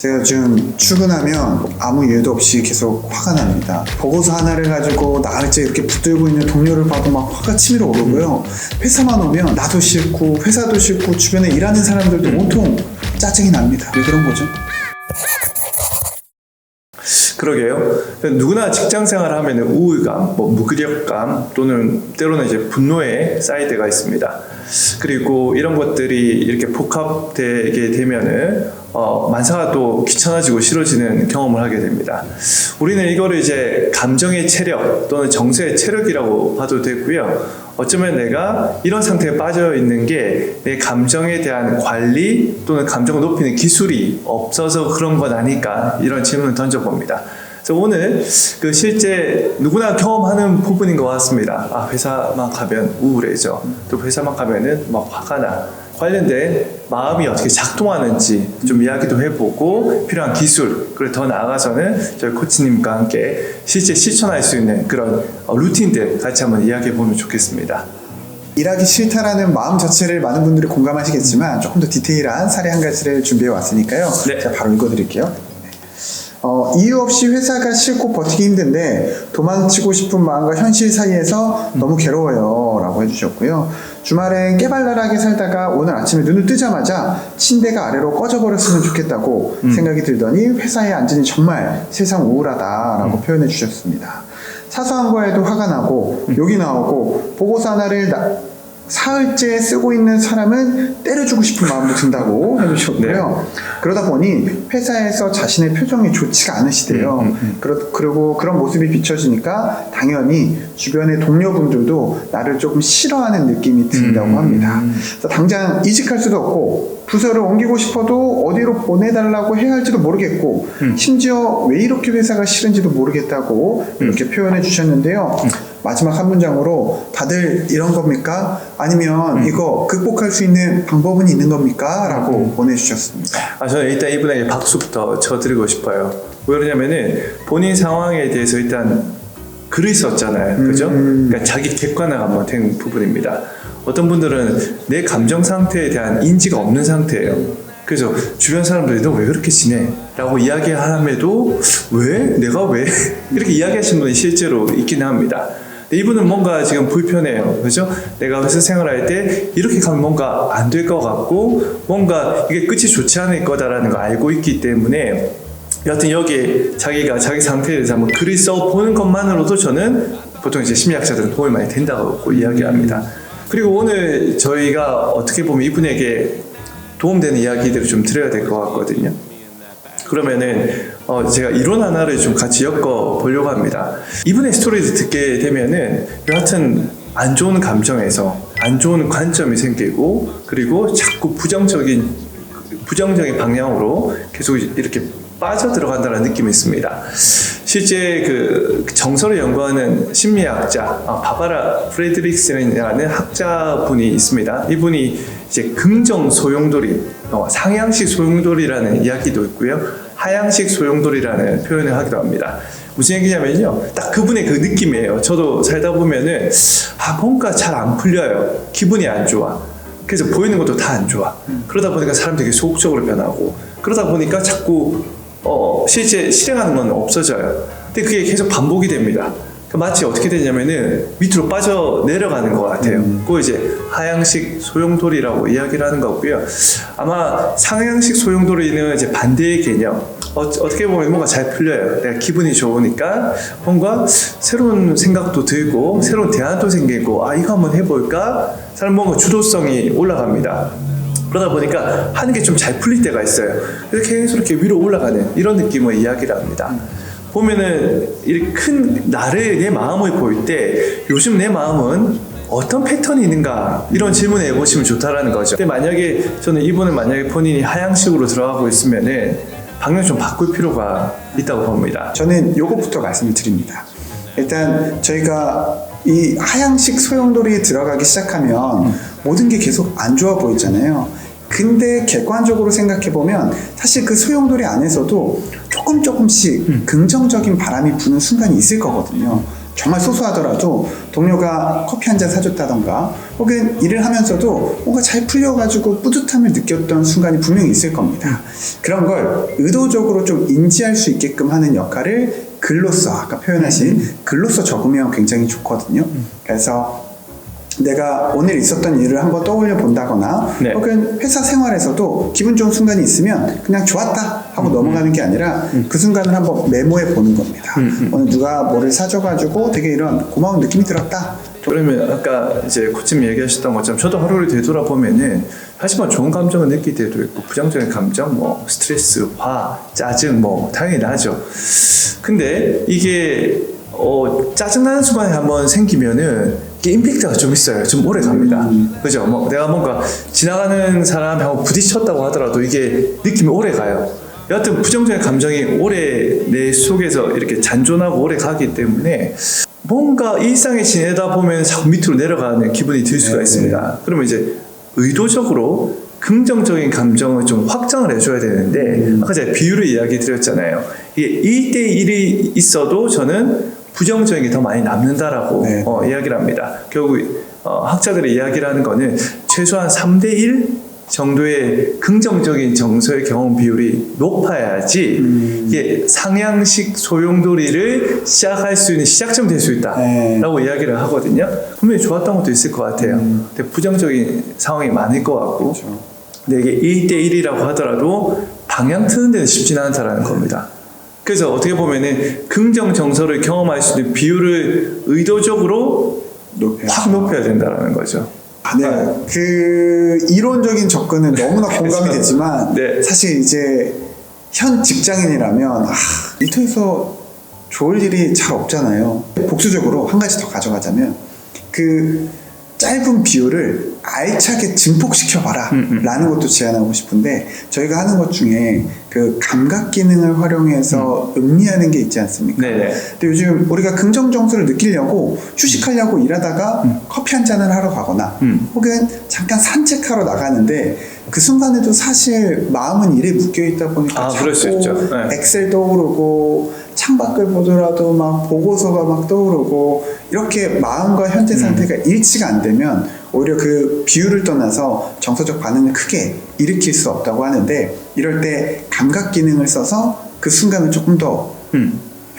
제가 좀 출근하면 아무 이유도 없이 계속 화가 납니다. 보고서 하나를 가지고 나흘째 이렇게 붙들고 있는 동료를 봐도 막 화가 치밀어 오르고요. 회사만 오면 나도 싫고 회사도 싫고 주변에 일하는 사람들도 온통 짜증이 납니다. 왜 그런 거죠? 그러게요. 누구나 직장 생활을 하면 우울감, 무기력감 또는 때로는 이제 분노의 사이드가 있습니다. 그리고 이런 것들이 이렇게 복합되게 되면은 만사가 또 귀찮아지고 싫어지는 경험을 하게 됩니다. 우리는 이거를 이제 감정의 체력 또는 정서의 체력이라고 봐도 되고요. 어쩌면 내가 이런 상태에 빠져 있는 게 내 감정에 대한 관리 또는 감정을 높이는 기술이 없어서 그런 건 아닐까, 이런 질문을 던져봅니다. 그래서 오늘 실제 누구나 경험하는 부분인 것 같습니다. 회사만 가면 우울해져. 또 회사만 가면은 막 화가 나. 관련된 마음이 어떻게 작동하는지 좀 이야기도 해보고 필요한 기술, 그리고 더 나아가서는 저희 코치님과 함께 실제 실천할 수 있는 그런 루틴들 같이 한번 이야기해보면 좋겠습니다. 일하기 싫다라는 마음 자체를 많은 분들이 공감하시겠지만 조금 더 디테일한 사례 한 가지를 준비해 왔으니까요. 네. 제가 바로 읽어드릴게요. 이유 없이 회사가 싫고 버티기 힘든데 도망치고 싶은 마음과 현실 사이에서 너무 괴로워요 라고 해주셨고요. 주말엔 깨발랄하게 살다가 오늘 아침에 눈을 뜨자마자 침대가 아래로 꺼져버렸으면 좋겠다고 생각이 들더니 회사에 앉으니 정말 세상 우울하다라고 표현해 주셨습니다. 사소한 거에도 화가 나고 욕이 나오고 보고서 하나를 사흘째 쓰고 있는 사람은 때려주고 싶은 마음도 든다고 해주셨고요. 네. 그러다 보니 회사에서 자신의 표정이 좋지가 않으시대요. 그리고 그런 모습이 비춰지니까 당연히 주변의 동료분들도 나를 조금 싫어하는 느낌이 든다고 합니다. 그래서 당장 이직할 수도 없고 부서를 옮기고 싶어도 어디로 보내달라고 해야 할지도 모르겠고 심지어 왜 이렇게 회사가 싫은지도 모르겠다고 이렇게 표현해 주셨는데요. 마지막 한 문장으로 다들 이런 겁니까? 아니면 이거 극복할 수 있는 방법은 있는 겁니까? 라고 보내주셨습니다. 저는 일단 이분에게 박수부터 쳐드리고 싶어요. 왜 그러냐면은 본인 상황에 대해서 일단 글을 썼잖아요. 그죠? 그러니까 자기 객관화가 한번 된 부분입니다. 어떤 분들은 내 감정 상태에 대한 인지가 없는 상태예요. 그래서 주변 사람들이 너 왜 그렇게 지내? 라고 이야기함에도 내가 왜? 이렇게 이야기하시는 분이 실제로 있긴 합니다. 이분은 뭔가 지금 불편해요. 그죠? 내가 회사 생활할 때 이렇게 가면 뭔가 안 될 것 같고 뭔가 이게 끝이 좋지 않을 거다라는 걸 알고 있기 때문에 여하튼 여기에 자기가 자기 상태에 대해서 한번 글을 써보는 것만으로도 저는 보통 이제 심리학자들은 도움이 많이 된다고 이야기합니다. 그리고 오늘 저희가 어떻게 보면 이분에게 도움되는 이야기들을 좀 드려야 될 것 같거든요. 그러면은 제가 이론 하나를 좀 같이 엮어보려고 합니다. 이분의 스토리를 듣게 되면은 여하튼 안 좋은 감정에서 안 좋은 관점이 생기고 그리고 자꾸 부정적인 방향으로 계속 이렇게 빠져들어간다는 느낌이 있습니다. 실제 정서를 연구하는 심리학자 바바라 프레드릭슨이라는 학자분이 있습니다. 이분이 이제 긍정 소용돌이, 상향식 소용돌이라는 이야기도 있고요. 하향식 소용돌이라는 표현을 하기도 합니다. 무슨 얘기냐면요, 딱 그분의 그 느낌이에요. 저도 살다 보면은 뭔가 잘 안 풀려요. 기분이 안 좋아. 그래서 보이는 것도 다 안 좋아. 그러다 보니까 사람 되게 소극적으로 변하고 그러다 보니까 자꾸 실제 실행하는 건 없어져요. 근데 그게 계속 반복이 됩니다. 마치 어떻게 되냐면은 밑으로 빠져 내려가는 것 같아요. 그거 이제 하향식 소용돌이라고 이야기를 하는 거고요. 아마 상향식 소용돌이는 이제 반대의 개념. 어떻게 보면 뭔가 잘 풀려요. 내가 기분이 좋으니까 뭔가 새로운 생각도 들고 새로운 대안도 생기고 이거 한번 해볼까? 사람 뭔가 주도성이 올라갑니다. 그러다 보니까 하는 게 좀 잘 풀릴 때가 있어요. 그래서 계속 이렇게 위로 올라가는 이런 느낌을 이야기를 합니다. 보면은 이렇게 내 마음을 볼 때 요즘 내 마음은 어떤 패턴이 있는가, 이런 질문을 해보시면 좋다라는 거죠. 근데 이분은 만약에 본인이 하향식으로 들어가고 있으면은 방향 좀 바꿀 필요가 있다고 봅니다. 저는 요것부터 말씀을 드립니다. 일단 저희가 이 하향식 소용돌이에 들어가기 시작하면 모든 게 계속 안 좋아 보이잖아요. 근데 객관적으로 생각해보면 사실 그 소용돌이 안에서도 조금씩 긍정적인 바람이 부는 순간이 있을 거거든요. 정말 소소하더라도 동료가 커피 한 잔 사줬다던가 혹은 일을 하면서도 뭔가 잘 풀려가지고 뿌듯함을 느꼈던 순간이 분명히 있을 겁니다. 그런 걸 의도적으로 좀 인지할 수 있게끔 하는 역할을 글로써 아까 표현하신 글로써 적으면 굉장히 좋거든요. 그래서 내가 오늘 있었던 일을 한번 떠올려 본다거나 네. 혹은 회사 생활에서도 기분 좋은 순간이 있으면 그냥 좋았다 하고 넘어가는 게 아니라 그 순간을 한번 메모해 보는 겁니다. 오늘 누가 뭐를 사줘가지고 되게 이런 고마운 느낌이 들었다. 그러면 아까 이제 코치님 얘기하셨던 것처럼 저도 하루를 되돌아보면은 사실 뭐 좋은 감정을 느낄 때도 있고 부정적인 감정, 뭐 스트레스, 화, 짜증 뭐 당연히 나죠. 근데 이게 짜증나는 순간이 한번 생기면은 이게 임팩트가 좀 있어요. 좀 오래 갑니다. 그죠? 뭐 내가 뭔가 지나가는 사람하고 부딪혔다고 하더라도 이게 느낌이 오래 가요. 여하튼 부정적인 감정이 오래 내 속에서 이렇게 잔존하고 오래 가기 때문에 뭔가 일상에 지내다 보면 자꾸 밑으로 내려가는 기분이 들 수가 있습니다. 그러면 이제 의도적으로 긍정적인 감정을 좀 확장을 해줘야 되는데 아까 제가 비유를 이야기 드렸잖아요. 이게 1대1이 있어도 저는 부정적인 게 더 많이 남는다라고 이야기를 합니다. 결국 학자들의 이야기를 하는 거는 최소한 3대1 정도의 긍정적인 정서의 경험 비율이 높아야지 이게 상향식 소용돌이를 시작할 수 있는 시작점이 될 수 있다라고 이야기를 하거든요. 분명히 좋았던 것도 있을 것 같아요. 근데 부정적인 상황이 많을 것 같고 그렇죠. 근데 이게 1대1이라고 하더라도 방향 트는 데는 쉽지는 않다라는 겁니다. 그래서 어떻게 보면은 긍정 정서를 경험할 수 있는 비율을 의도적으로 확 높여야 된다는 거죠. 네, 그 이론적인 접근은 너무나 공감이 되지만 네. 사실 이제 현 직장인이라면 일터에서 좋을 일이 잘 없잖아요. 복수적으로 한 가지 더 가져가자면 그 짧은 비유를 알차게 증폭시켜봐라 라는 것도 제안하고 싶은데 저희가 하는 것 중에 그 감각 기능을 활용해서 음미하는 게 있지 않습니까? 네네. 근데 요즘 우리가 긍정 정서를 느끼려고 휴식하려고 일하다가 커피 한 잔을 하러 가거나 혹은 잠깐 산책하러 나가는데 그 순간에도 사실 마음은 일에 묶여있다 보니까 그럴 수 있죠. 네. 엑셀 떠오르고 창밖을 보더라도 막 보고서가 막 떠오르고 이렇게 마음과 현재 상태가 일치가 안 되면 오히려 그 비율을 떠나서 정서적 반응을 크게 일으킬 수 없다고 하는데 이럴 때 감각 기능을 써서 그 순간을 조금 더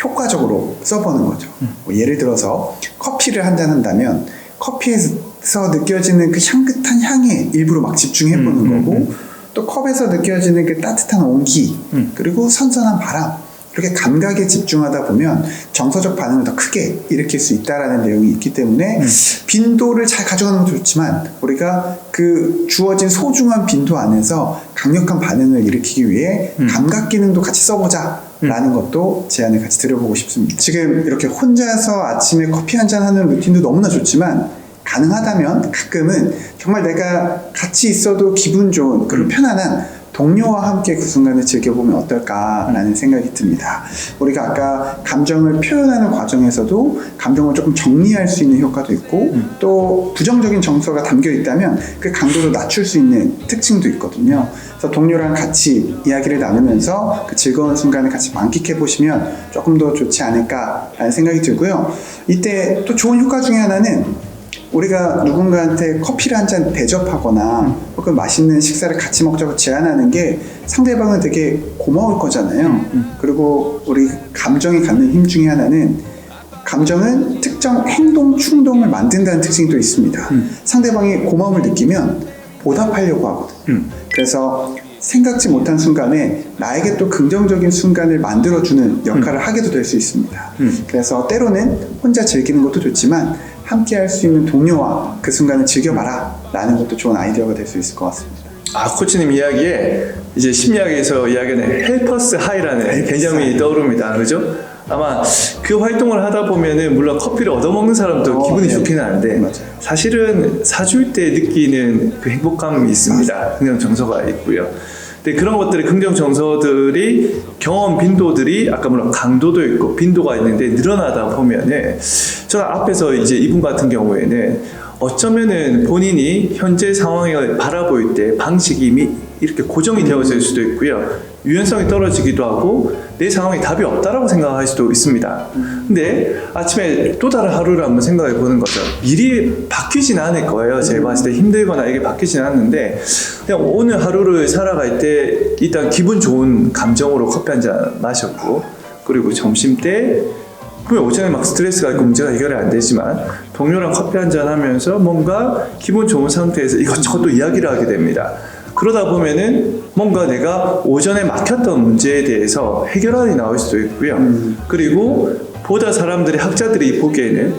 효과적으로 써보는 거죠. 뭐 예를 들어서 커피를 한 잔 한다면 커피에서 느껴지는 그 향긋한 향에 일부러 막 집중해보는 거고 또 컵에서 느껴지는 그 따뜻한 온기 그리고 선선한 바람 이렇게 감각에 집중하다 보면 정서적 반응을 더 크게 일으킬 수 있다라는 내용이 있기 때문에 빈도를 잘 가져가는 것도 좋지만 우리가 그 주어진 소중한 빈도 안에서 강력한 반응을 일으키기 위해 감각 기능도 같이 써보자 라는 것도 제안을 같이 드려보고 싶습니다. 지금 이렇게 혼자서 아침에 커피 한잔 하는 루틴도 너무나 좋지만 가능하다면 가끔은 정말 내가 같이 있어도 기분 좋은 그리고 편안한 동료와 함께 그 순간을 즐겨보면 어떨까라는 생각이 듭니다. 우리가 아까 감정을 표현하는 과정에서도 감정을 조금 정리할 수 있는 효과도 있고 또 부정적인 정서가 담겨 있다면 그 강도를 낮출 수 있는 특징도 있거든요. 그래서 동료랑 같이 이야기를 나누면서 그 즐거운 순간을 같이 만끽해 보시면 조금 더 좋지 않을까라는 생각이 들고요. 이때 또 좋은 효과 중에 하나는 우리가 누군가한테 커피를 한 잔 대접하거나 혹은 맛있는 식사를 같이 먹자고 제안하는 게 상대방은 되게 고마울 거잖아요. 그리고 우리 감정이 갖는 힘 중에 하나는 감정은 특정 행동, 충동을 만든다는 특징이 또 있습니다. 상대방이 고마움을 느끼면 보답하려고 하거든요. 그래서 생각지 못한 순간에 나에게 또 긍정적인 순간을 만들어주는 역할을 하게도 될 수 있습니다. 그래서 때로는 혼자 즐기는 것도 좋지만 함께 할 수 있는 동료와 그 순간을 즐겨봐라 라는 것도 좋은 아이디어가 될 수 있을 것 같습니다. 코치님 이야기에 이제 심리학에서 이야기하는 헬퍼스 하이라는 개념이 떠오릅니다. 그죠? 아마 그 활동을 하다 보면은 물론 커피를 얻어먹는 사람도 기분이 좋기는 한데 맞아요. 사실은 사줄 때 느끼는 그 행복감이 있습니다. 긍정 정서가 있고요. 근데 그런 것들이 긍정 정서들이 경험 빈도들이 아까 물론 강도도 있고 빈도가 있는데 늘어나다 보면은 저는 앞에서 이제 이분 같은 경우에는 어쩌면은 본인이 현재 상황을 바라볼 때 방식이 이미 이렇게 고정이 되어 있을 수도 있고요. 유연성이 떨어지기도 하고 내 상황에 답이 없다라고 생각할 수도 있습니다. 근데 아침에 또 다른 하루를 한번 생각해 보는 거죠. 일이 바뀌진 않을 거예요. 제가 봤을 때 힘들거나 이게 바뀌진 않는데 그냥 오늘 하루를 살아갈 때 일단 기분 좋은 감정으로 커피 한 잔 마셨고 그리고 점심 때 분명 오전에 막 스트레스가 있고 문제가 해결이 안 되지만 동료랑 커피 한잔 하면서 뭔가 기분 좋은 상태에서 이것저것 또 이야기를 하게 됩니다. 그러다 보면은 뭔가 내가 오전에 막혔던 문제에 대해서 해결안이 나올 수도 있고요. 그리고 보다 사람들이 학자들이 보기에는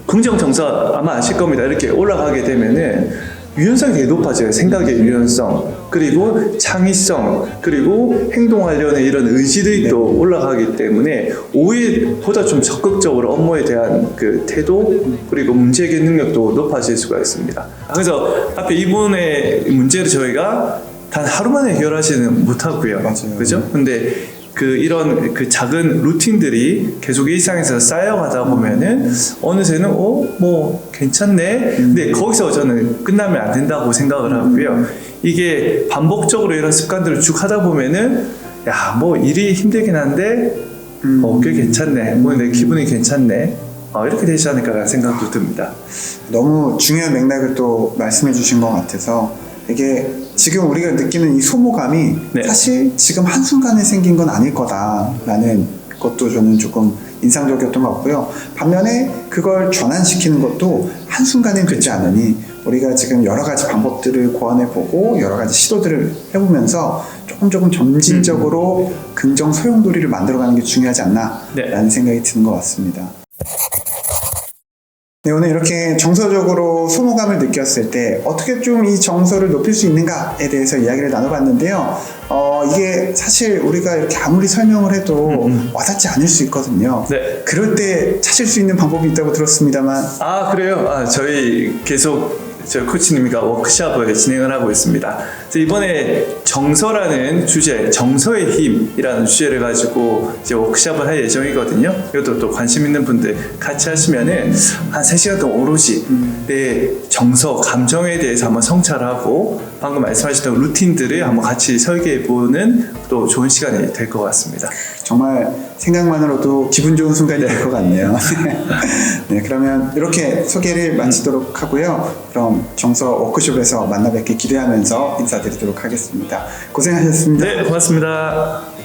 긍정정서 아마 아실 겁니다. 이렇게 올라가게 되면은 유연성이 되게 높아져요. 생각의 유연성, 그리고 창의성, 그리고 행동 관련의 이런 의지들이 또 올라가기 때문에 오히려 좀 적극적으로 업무에 대한 그 태도, 그리고 문제 해결 능력도 높아질 수가 있습니다. 그래서 앞에 이분의 문제를 저희가 단 하루 만에 해결하지는 못하고요. 맞아요. 그죠? 근데 이런 작은 루틴들이 계속 일상에서 쌓여가다 보면은 어느새는 뭐 괜찮네. 근데 거기서 저는 끝나면 안 된다고 생각을 하고요. 이게 반복적으로 이런 습관들을 쭉 하다 보면은 야, 뭐 일이 힘들긴 한데 꽤 괜찮네. 뭐 내 기분이 괜찮네. 이렇게 되지 않을까라는 생각도 듭니다. 너무 중요한 맥락을 또 말씀해 주신 것 같아서 이게 지금 우리가 느끼는 이 소모감이 네. 사실 지금 한순간에 생긴 건 아닐 거다라는 것도 저는 조금 인상적이었던 것 같고요. 반면에 그걸 전환시키는 것도 한순간에 되지 않으니 우리가 지금 여러 가지 방법들을 고안해보고 여러 가지 시도들을 해보면서 조금 점진적으로 긍정 소용돌이를 만들어가는 게 중요하지 않나라는 네. 생각이 드는 것 같습니다. 네, 오늘 이렇게 정서적으로 소모감을 느꼈을 때 어떻게 좀 이 정서를 높일 수 있는가에 대해서 이야기를 나눠봤는데요. 이게 사실 우리가 이렇게 아무리 설명을 해도 와닿지 않을 수 있거든요. 네. 그럴 때 찾을 수 있는 방법이 있다고 들었습니다만. 그래요? 저희 계속 저희 코치님과 워크숍을 진행을 하고 있습니다. 그래서 이번에 정서라는 주제, 정서의 힘이라는 주제를 가지고 이제 워크숍을 할 예정이거든요. 이것도 또 관심 있는 분들 같이 하시면은 한 3시간 동안 오로지 내 정서, 감정에 대해서 한번 성찰하고 방금 말씀하셨던 루틴들을 한번 같이 설계해보는 또 좋은 시간이 될 것 같습니다. 정말 생각만으로도 기분 좋은 순간이 될 것 같네요. 네, 그러면 이렇게 소개를 마치도록 하고요. 그럼 정서 워크숍에서 만나 뵙길 기대하면서 인사드리도록 하겠습니다. 고생하셨습니다. 네, 고맙습니다.